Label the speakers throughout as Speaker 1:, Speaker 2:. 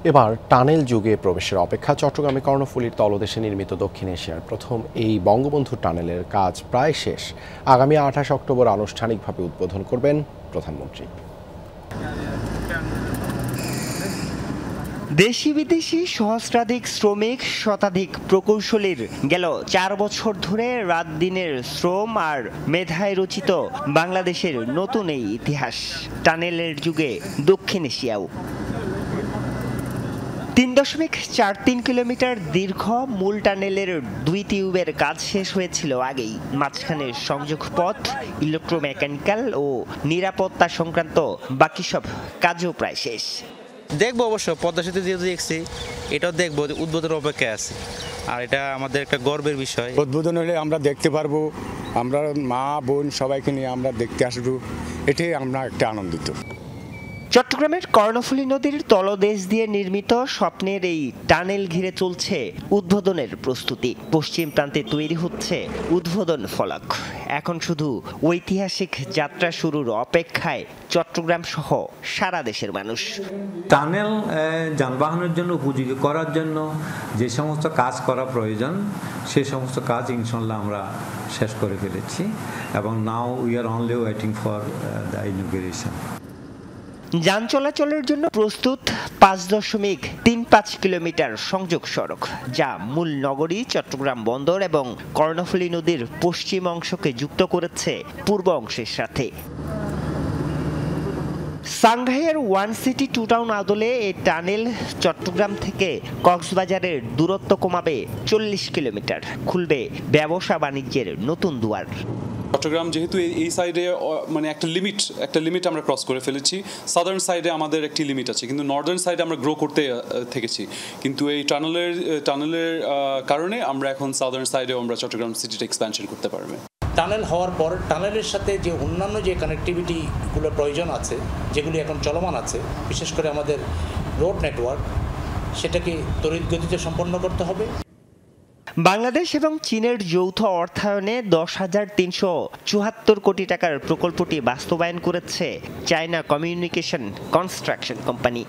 Speaker 1: এবার টানেল যুগে প্রবেশের অপেক্ষা। চট্টগ্রামে কর্ণফুলীর তলদেশে নির্মিত দক্ষিণ এশিয়ার প্রথম এই বঙ্গবন্ধু টানেলের কাজ প্রায় শেষ। আগামী 28 অক্টোবর আনুষ্ঠানিকভাবে উদ্বোধন করবেন প্রধানমন্ত্রী।
Speaker 2: দেশি বিদেশি সহস্রাধিক শ্রমিক, শতাধিক প্রকৌশলীর গেল 4 বছর ধরে রাত দিনের শ্রম আর মেধায় রচিত বাংলাদেশের নতুন এই ইতিহাস। টানেলের যুগে দক্ষিণ এশিয়াও। 3.43 কিলোমিটার দীর্ঘ মূল টানেলের 2 টিউবের কাজ শেষ হয়েছিল আগেই। মাঝখানের সংযোগ পথ, ইলেকট্রোমেকানিক্যাল ও নিরাপত্তা সংক্রান্ত বাকি সব কাজও প্রায় শেষ।
Speaker 3: দেখবো অবশ্য, পদ্মা সেতু যেহেতু দেখছি, এটাও দেখবো, উদ্বোধনের অপেক্ষায় আছে। আর এটা আমাদের একটা গর্বের বিষয়।
Speaker 4: উদ্বোধন হলে আমরা দেখতে পারবো, আমরা মা বোন সবাইকে নিয়ে আমরা দেখতে আসবো, এটাই আমরা একটা আনন্দিত।
Speaker 2: চট্টগ্রামের কর্ণফুলী নদীর তলদেশ দিয়ে নির্মিত স্বপ্নের এই টানেল ঘিরে চলছে উদ্বোধনের প্রস্তুতি। পশ্চিম প্রান্তে তৈরি হচ্ছে উদ্বোধন ফলক। এখন শুধু ঐতিহাসিক যাত্রা শুরুর অপেক্ষায় চট্টগ্রাম সহ সারা দেশের মানুষ।
Speaker 5: টানেল যানবাহনের জন্য উপযোগী করার জন্য যে সমস্ত কাজ করা প্রয়োজন, সে সমস্ত কাজ ইনশাল্লাহ আমরা শেষ করে ফেলেছি, এবং now we are only waiting for the inauguration.
Speaker 2: যান চলাচলের জন্য প্রস্তুত 5.35 কিলোমিটার সংযোগ সড়ক, যা মূল নগরী চট্টগ্রাম বন্দর এবং কর্ণফুলী নদীর পশ্চিম অংশকে যুক্ত করেছে পূর্ব অংশের সাথে। সাংঘাইয়ের ওয়ান সিটি টু টাউন আদলে এই টানেল চট্টগ্রাম থেকে কক্সবাজারের দূরত্ব কমাবে 40 কিলোমিটার, খুলবে ব্যবসা বাণিজ্যের নতুন দুয়ার।
Speaker 6: চট্টগ্রাম যেহেতু এই সাইডে মানে একটা লিমিট আমরা ক্রস করে ফেলেছি। সাদার্ন সাইডে আমাদের একটি লিমিট আছে, কিন্তু নর্দার্ন সাইডে আমরা গ্রো করতে থেকেছি। কিন্তু এই টানেলের কারণে আমরা এখন সাদার্ন সাইডে আমরা চট্টগ্রাম সিটিটা এক্সপ্যানশন করতে পারবে।
Speaker 7: টানেল হওয়ার পর টানেলের সাথে যে অন্যান্য যে কানেক্টিভিটিগুলোর প্রয়োজন আছে, যেগুলি এখন চলমান আছে, বিশেষ করে আমাদের রোড নেটওয়ার্ক, সেটাকে তড়িৎ গতিতে সম্পন্ন করতে হবে।
Speaker 2: বাংলাদেশ এবং চীনের যৌথ অর্থায়নে 10,374 কোটি টাকার প্রকল্পটি বাস্তবায়ন করেছে চায়না কমিউনিকেশন কনস্ট্রাকশন কোম্পানি।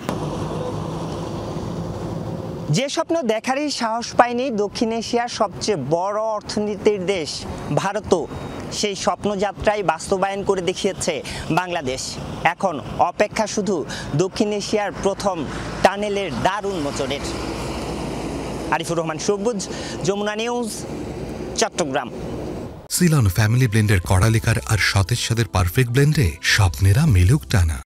Speaker 2: যে স্বপ্ন দেখারই সাহস পায়নি দক্ষিণ এশিয়ার সবচেয়ে বড় অর্থনীতির দেশ ভারতও, সেই স্বপ্নযাত্রাই বাস্তবায়ন করে দেখিয়েছে বাংলাদেশ। এখন অপেক্ষা শুধু দক্ষিণ এশিয়ার প্রথম টানেলের দ্বার উন্মোচনের। Arifur Rahman Sabuj, Jamuna news, Chittagong.
Speaker 8: Ceylon family ব্লেন্ডের কড়া লিকার আর সতেজ স্বাদের পারফেক্ট ব্লেন্ডে স্বপ্নেরা মিলুক টানা।